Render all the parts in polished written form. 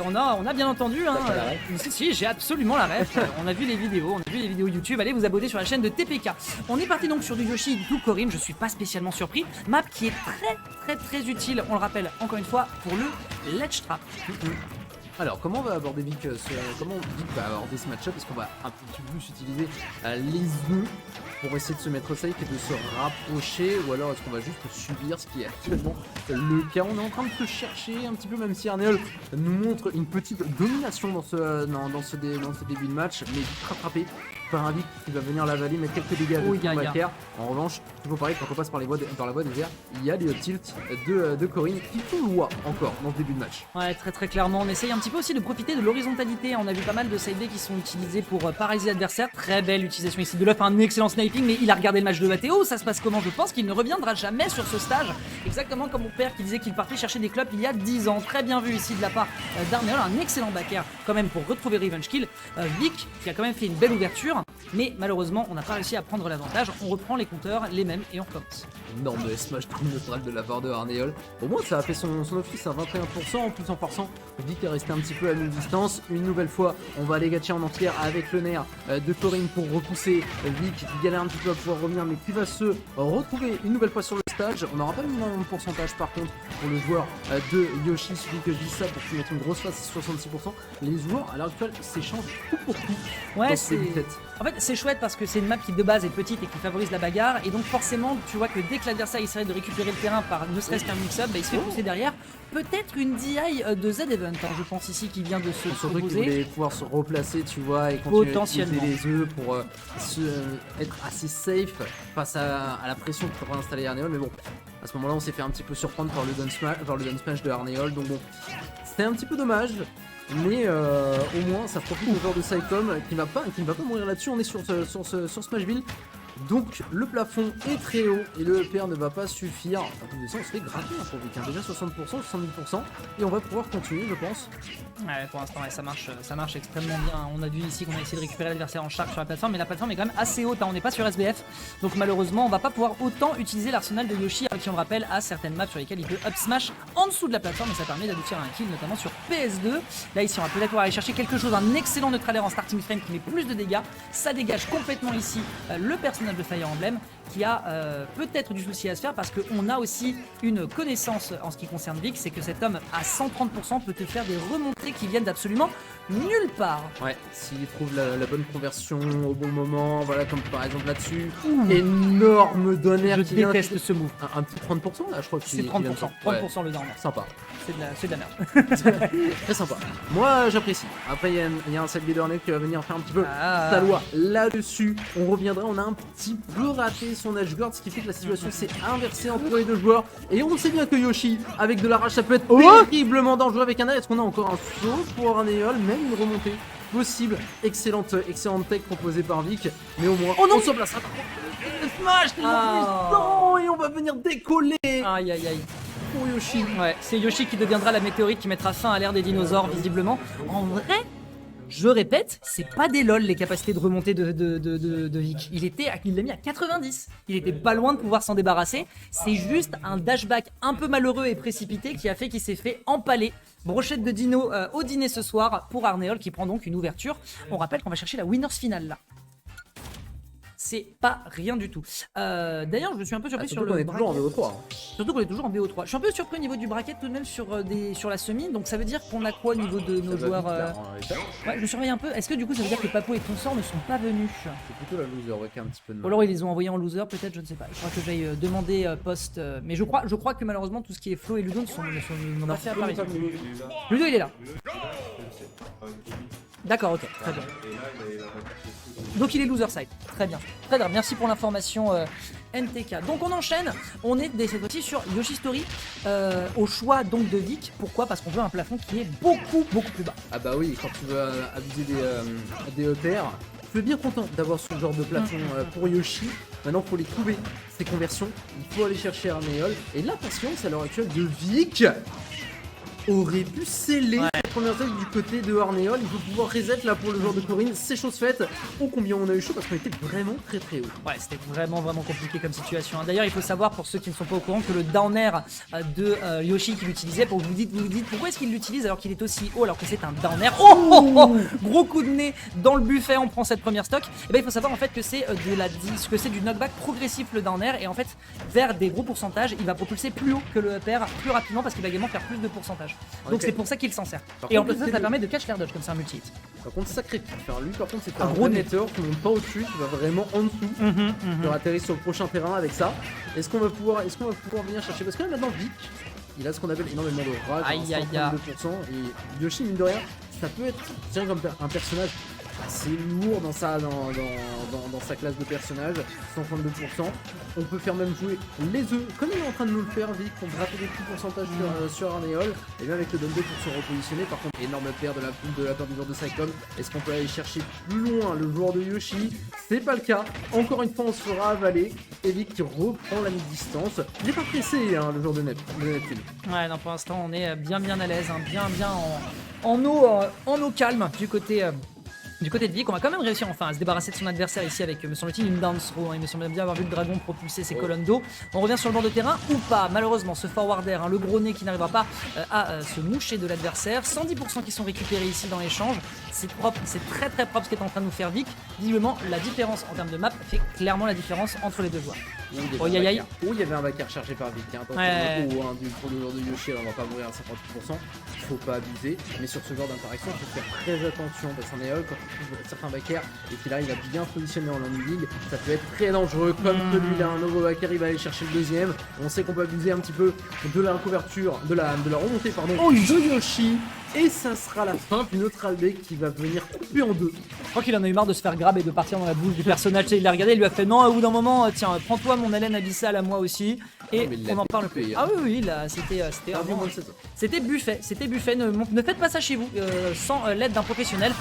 On a bien entendu. Hein, si, j'ai absolument la ref. On a vu les vidéos, YouTube. Allez vous abonner sur la chaîne de TPK. On est parti donc sur du Yoshi du Korin. Je suis pas spécialement surpris. Map qui est très utile. On le rappelle encore une fois pour le Ledge Trap. Alors, comment on va aborder Vic comment Vic va aborder ce match-up? Est-ce qu'on va un petit peu plus utiliser les œufs pour essayer de se mettre safe et de se rapprocher, ou alors est-ce qu'on va juste subir ce qui est actuellement le cas? On est en train de se chercher un petit peu, même si Arneol nous montre une petite domination dans ce début de match, mais rattrapé par un Vic qui va venir l'avaler, mettre quelques dégâts avec son backer. En revanche, toujours pareil, quand on passe par la voie des airs, il y a les tilts de Korin qui font loi encore dans ce début de match. Ouais, très clairement. On essaye un petit peu aussi de profiter de l'horizontalité. On a vu pas mal de side B qui sont utilisés pour paralyser l'adversaire. Très belle utilisation ici de Luff, un excellent sniping, mais il a regardé le match de Matteo. Ça se passe comment? Je pense qu'il ne reviendra jamais sur ce stage. Exactement comme mon père qui disait qu'il partait chercher des clubs il y a 10 ans. Très bien vu ici de la part d'Arneol, un excellent backer quand même pour retrouver Revenge Kill. Vic qui a quand même fait une belle ouverture, mais malheureusement on n'a pas réussi à prendre l'avantage. On reprend les compteurs, les mêmes, et on recommence. Énorme smash neutral de la part de Arneol. Au moins ça a fait son office à 21%, en plus en forçant Vic est resté un petit peu à mi-distance. Une nouvelle fois, on va aller gatcher en entière avec le nerf de Korin pour repousser Vic qui galère un petit peu à pouvoir revenir, mais qui va se retrouver une nouvelle fois sur le stage. On n'aura pas le même pourcentage par contre pour le joueur de Yoshi, celui que je dis ça pour qu'il mette une grosse face à 66%. Les joueurs à l'heure actuelle s'échangent coup pour coup. Ouais, en fait c'est chouette parce que c'est une map qui de base est petite et qui favorise la bagarre, et donc forcément tu vois que dès que l'adversaire essaie de récupérer le terrain par ne serait-ce qu'un mix-up, il se fait pousser derrière. Peut-être une DI de Z-Event, hein, je pense ici, qui vient de se proposer. Qu'il voulait pouvoir se replacer, tu vois, et continuer à utiliser les œufs pour être assez safe face à la pression que pourrait installer Arneol. Mais bon, à ce moment-là, on s'est fait un petit peu surprendre par le down smash de Arneol. Donc bon, c'était un petit peu dommage. Mais au moins, ça profite au joueur de Psycom qui ne va pas mourir là-dessus. On est sur Smashville. Donc le plafond est très haut et le EPR ne va pas suffire. En plus de ça, on se fait gratter pour Vic, hein. Déjà 60%, 70%, et on va pouvoir continuer, je pense. Ouais, pour l'instant, ouais, ça marche extrêmement bien. On a vu ici qu'on a essayé de récupérer l'adversaire en charge sur la plateforme, mais la plateforme est quand même assez haute, hein. On n'est pas sur SBF, donc malheureusement, on va pas pouvoir autant utiliser l'arsenal de Yoshi, qui on rappelle a certaines maps sur lesquelles il peut up smash en dessous de la plateforme, et ça permet d'aboutir à un kill, notamment sur PS2. Là ici, on va peut-être pouvoir aller chercher quelque chose, un excellent neutralaire en starting frame qui met plus de dégâts. Ça dégage complètement ici le personnage de Fire Emblem qui a peut-être du souci à se faire, parce qu'on a aussi une connaissance en ce qui concerne Vic, c'est que cet homme à 130% peut te faire des remontées qui viennent d'absolument nulle part. Ouais, s'il trouve la bonne conversion au bon moment, voilà, comme par exemple là-dessus. Énorme donner. Je déteste ce move. Un petit 30% là, je crois que c'est 30%. 30% le dernier. Sympa. C'est de la merde. Très sympa. Moi j'apprécie. Après il y a un set leader qui va venir faire un petit peu sa loi là-dessus. On reviendra, on a un petit peu raté son edge guard, ce qui fait que la situation s'est inversée entre les deux joueurs. Et on sait bien que Yoshi, avec de l'arrache, ça peut être terriblement dangereux avec un air. Est-ce qu'on a encore un saut pour Arneol, même une remontée possible? Excellente tech proposée par Vic, mais au moins on se placera. Smash et on va venir décoller. Aïe. Pour Yoshi. Ouais, c'est Yoshi qui deviendra la météorite qui mettra fin à l'ère des dinosaures, visiblement. En vrai, je répète, c'est pas des lol les capacités de remontée de Vic. Il l'a mis à 90. Il était pas loin de pouvoir s'en débarrasser. C'est juste un dashback un peu malheureux et précipité qui a fait qu'il s'est fait empaler. Brochette de dino au dîner ce soir pour Arneol, qui prend donc une ouverture. On rappelle qu'on va chercher la winners finale là. C'est pas rien du tout. D'ailleurs, je suis un peu surpris sur le bracket. Toujours en BO3. Surtout qu'on est toujours en BO3. Je suis un peu surpris au niveau du bracket tout de même sur la semi. Donc ça veut dire qu'on a quoi au niveau de nos joueurs Ouais, je me surveille un peu. Est-ce que du coup ça veut dire que Papo et Consort ne sont pas venus? C'est plutôt la loser, qui a un petit peu de mal. Ou alors ils les ont envoyés en loser, peut-être, je ne sais pas. Je crois que j'aille demander post. Mais je crois que malheureusement tout ce qui est Flo et Ludo n'ont pas fait apparition. Ludo il est là. D'accord, ok, très bien. Donc il est loser side, très bien. Merci pour l'information NTK. Donc on enchaîne, on est cette fois-ci sur Yoshi Story, au choix donc de Vic. Pourquoi? Parce qu'on veut un plafond qui est beaucoup plus bas. Ah bah oui, quand tu veux abuser des EPR, je suis bien content d'avoir ce genre de plafond pour Yoshi. Maintenant il faut les trouver, ces conversions, il faut aller chercher Arneol. Et la patience à l'heure actuelle de Vic. aurait pu sceller cette première stage du côté de Arnéol. Il faut pouvoir reset là pour le joueur de Corinne, c'est chose faite. Oh combien on a eu chaud parce qu'on était vraiment très haut. Ouais, c'était vraiment compliqué comme situation. D'ailleurs, il faut savoir pour ceux qui ne sont pas au courant que le down air de Yoshi qu'il utilisait, pour vous dites pourquoi est-ce qu'il l'utilise alors qu'il est aussi haut alors que c'est un down air. Gros coup de nez dans le buffet, on prend cette première stock. Et ben il faut savoir en fait que c'est du knockback progressif le down air et en fait vers des gros pourcentages, il va propulser plus haut que le up air plus rapidement parce qu'il va également faire plus de pourcentage. Donc c'est pour ça qu'il s'en sert. Et en plus ça permet de catch l'air dodge comme c'est un multi-hit. Par contre sacré pic, lui par contre c'est un gros netteur qui monte pas au-dessus, qui va vraiment en dessous. Il va atterrir sur le prochain terrain avec ça. Est-ce qu'on va pouvoir venir chercher, parce que là maintenant Vic, il a ce qu'on appelle énormément de rage, 132%, et Yoshi mine de rien, ça peut être tiens comme un personnage assez lourd dans sa classe de personnage, 132%. On peut faire même jouer les œufs, comme il est en train de nous le faire, Vic, pour gratter des petits pourcentages sur Arnéol, et bien avec le Dumbo pour se repositionner. Par contre, énorme paire de la part du joueur de Cyclone. Est-ce qu'on peut aller chercher plus loin le joueur de Yoshi? C'est pas le cas. Encore une fois, on se fera avaler. Et Vic qui reprend la mi-distance. Il n'est pas pressé, hein, le joueur de Neptune. Ouais, non, pour l'instant, on est bien à l'aise, hein, bien en eau calme du côté de Vic. On va quand même réussir enfin à se débarrasser de son adversaire ici avec, me semble-t-il, une down throw. Il me semble bien avoir vu le dragon propulser ses colonnes d'eau. On revient sur le bord de terrain ou pas. Malheureusement, ce forward air, le gros nez qui n'arrivera pas à se moucher de l'adversaire. 110% qui sont récupérés ici dans l'échange. C'est propre, c'est très propre ce qu'est en train de nous faire Vic. Visiblement, la différence en termes de map fait clairement la différence entre les deux joueurs. Il y avait un backer chargé par Vic. Attention, pour le joueur de Yoshi, alors on va pas mourir à 50%. Il faut pas abuser. Mais sur ce genre d'interaction, il faut faire très attention parce qu'on est quand certains backers et qu'il arrive à bien se positionner en landing, ça peut être très dangereux comme celui-là. Un nouveau backer, il va aller chercher le deuxième. On sait qu'on peut abuser un petit peu de la couverture, de la remontée de Yoshi. Et ça sera la fin du neutral B qui va venir couper en deux. Je crois qu'il en a eu marre de se faire grab et de partir dans la bouche du personnage. Il l'a regardé, il lui a fait non, au bout d'un moment, tiens, prends-toi mon haleine abyssale à moi aussi. Et on en parle plus. Ah oui, là, c'était buffet. Ne faites pas ça chez vous sans l'aide d'un professionnel.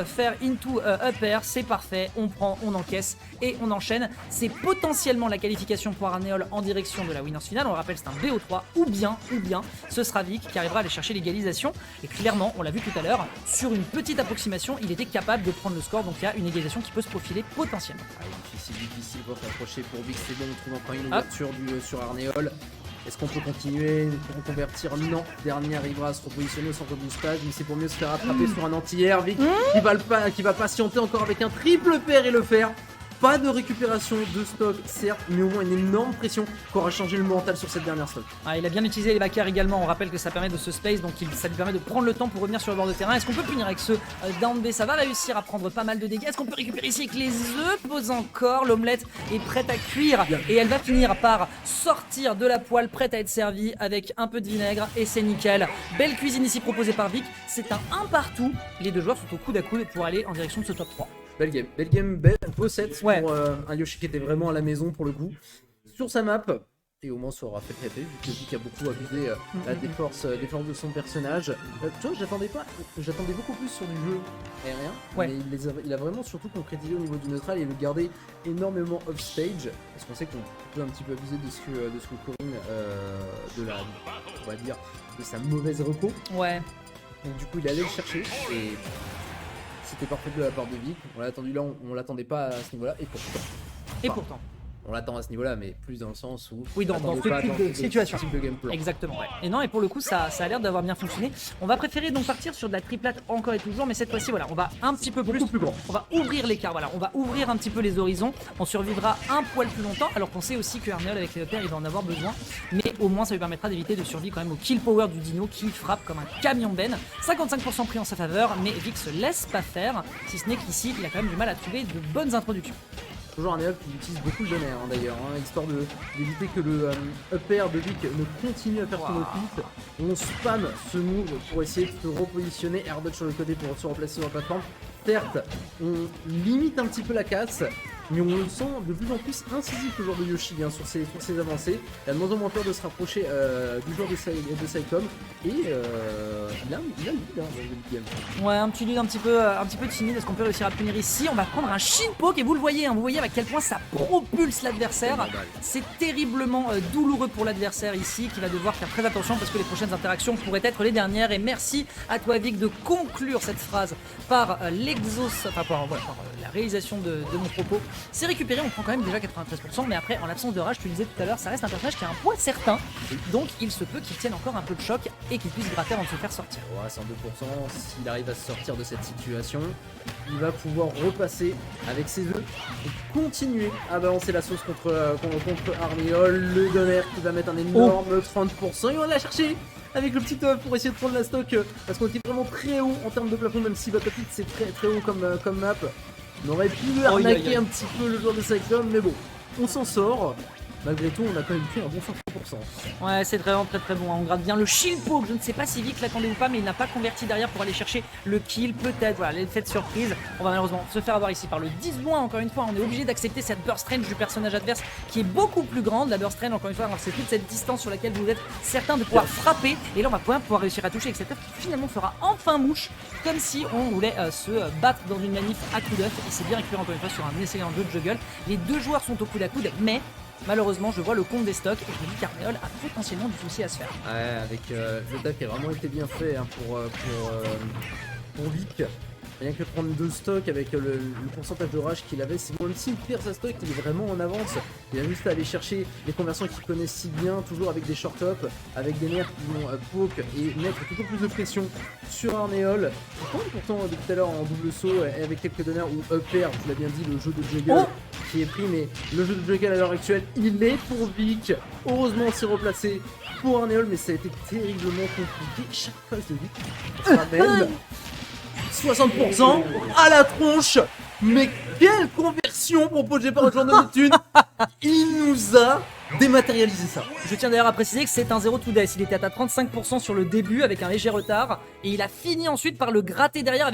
Faire into up air, c'est parfait. On prend, on encaisse et on enchaîne. C'est potentiellement la qualification pour Arnéol en direction de la winners finale. On le rappelle, c'est un BO3 ou bien, ce sera Vic qui arrivera à aller chercher l'égalisation. Et clairement, on l'a vu tout à l'heure, sur une petite approximation, il était capable de prendre le score. Donc il y a une égalisation qui peut se profiler potentiellement. Difficile pour s'approcher pour Vic. C'est bon, on trouve encore une ouverture sur Arnéol. Est-ce qu'on peut continuer pour convertir? Non. Dernier arrivera à se repositionner sans reboostage, mais c'est pour mieux se faire attraper sur un anti-air. Vic qui va patienter encore avec un triple pair et le faire. Pas de récupération de stock, certes, mais au moins une énorme pression qui aura changé le mental sur cette dernière stock. Il a bien utilisé les backers également. On rappelle que ça permet de se space, donc ça lui permet de prendre le temps pour revenir sur le bord de terrain. Est-ce qu'on peut punir avec ce down B? Ça va réussir à prendre pas mal de dégâts. Est-ce qu'on peut récupérer ici avec les œufs? Pose encore. L'omelette est prête à cuire et elle va finir par sortir de la poêle, prête à être servie avec un peu de vinaigre et c'est nickel. Belle cuisine ici proposée par Vic. C'est un partout. Les deux joueurs sont au coude à coude pour aller en direction de ce top 3. Belle game, beau set pour un Yoshi qui était vraiment à la maison pour le coup. Sur sa map, et au moins ça aura fait traiter, vu que Vic a beaucoup abusé des forces de son personnage. Tu vois, j'attendais beaucoup plus sur du jeu aérien, mais il a vraiment surtout concrétisé au niveau du neutral et le garder énormément off stage, parce qu'on sait qu'on peut un petit peu abuser de ce que Corinne, on va dire, de sa mauvaise reco. Ouais. Donc du coup il allait le chercher et c'était parfait de la part de Vic. On l'a attendu là, on l'attendait pas à ce niveau-là. Et pourtant. On l'attend à ce niveau-là, mais plus dans le sens où... Oui, dans ce type de situation. De gameplay. Exactement, ouais. Et non, et pour le coup, ça a l'air d'avoir bien fonctionné. On va préférer donc partir sur de la triplate encore et toujours, mais cette fois-ci, voilà, on va un petit peu plus grand. On va ouvrir l'écart, voilà. On va ouvrir un petit peu les horizons. On survivra un poil plus longtemps, alors qu'on sait aussi que Arnéol, avec les repères, il va en avoir besoin. Mais au moins, ça lui permettra d'éviter de survivre quand même au kill power du dino qui frappe comme un camion ben. 55% pris en sa faveur, mais Vic se laisse pas faire, si ce n'est qu'ici, il a quand même du mal à trouver de bonnes introductions. Toujours un qui utilise beaucoup le donner d'ailleurs, histoire d'éviter que le up air de Vic ne continue à faire son office. On spam ce move pour essayer de se repositionner, air dodge sur le côté pour se replacer sur la plateforme. Certes, on limite un petit peu la casse, mais on le sent de plus en plus incisif le joueur de Yoshi sur ses avancées. Il a de moins en moins peur de se rapprocher du joueur de Saicom et il a le lead dans le game. Ouais, un petit lead un petit peu timide. Est-ce qu'on peut réussir à punir ici? On va prendre un shin poke et vous le voyez, hein, vous voyez à quel point ça propulse l'adversaire. C'est terriblement douloureux pour l'adversaire ici qui va devoir faire très attention parce que les prochaines interactions pourraient être les dernières. Et merci à toi Vic de conclure cette phrase par la réalisation de mon propos. C'est récupéré, on prend quand même déjà 93%, mais après en l'absence de rage, tu le disais tout à l'heure, ça reste un personnage qui a un poids certain, donc il se peut qu'il tienne encore un peu de choc et qu'il puisse gratter avant de se faire sortir. Ouais, 102%, s'il arrive à se sortir de cette situation, il va pouvoir repasser avec ses œufs et continuer à balancer la sauce contre Arméol, le Donner qui va mettre un énorme 30%, et on l'a cherché avec le petit œuf pour essayer de prendre la stock parce qu'on était vraiment très haut en termes de plafond, même si Battlefield c'est très très haut comme map. On aurait pu arnaquer un petit peu le joueur de Cyclone, mais bon, on s'en sort. Malgré tout, on a quand même fait un bon 100%. Ouais, c'est vraiment très très bon. On gratte bien le shield poke. Je ne sais pas si Vic l'attendait ou pas, mais il n'a pas converti derrière pour aller chercher le kill. Peut-être, voilà, l'effet de surprise. On va malheureusement se faire avoir ici par le 10 loin. Encore une fois, on est obligé d'accepter cette burst range du personnage adverse qui est beaucoup plus grande. La burst range, encore une fois, c'est toute cette distance sur laquelle vous êtes certain de pouvoir frapper. Et là, on va pouvoir réussir à toucher avec cette œuf qui finalement fera enfin mouche, comme si on voulait se battre dans une manif à coups d'œuf. Et c'est bien récupéré encore une fois sur un essayant de juggle. Les deux joueurs sont au coude à coude, mais malheureusement, je vois le compte des stocks et je me dis qu'Arméol a potentiellement du souci à se faire. Ouais, avec le taf qui a vraiment été bien fait pour Vic. Rien que prendre 2 stocks avec le pourcentage de rage qu'il avait, c'est même s'il perd sa stock, il est vraiment en avance. Il a juste à aller chercher les conversions qu'il connaît si bien, toujours avec des short up, avec des nerfs qui vont poke et mettre toujours plus de pression sur Arméol. Pourtant depuis tout à l'heure en double saut et avec quelques donneurs ou upper, tu l'as bien dit, le jeu de Juggle qui est pris, mais le jeu de Juggle à l'heure actuelle, il est pour Vic. Heureusement on s'est replacé pour Arméol, mais ça a été terriblement compliqué. Chaque phase de Vic ramène 60% à la tronche. Mais quelle conversion proposée par le joueur de Neptune. Il nous a dématérialisé ça. Je tiens d'ailleurs à préciser que c'est un 0 to death. Il était à 35% sur le début avec un léger retard et il a fini ensuite par le gratter derrière avec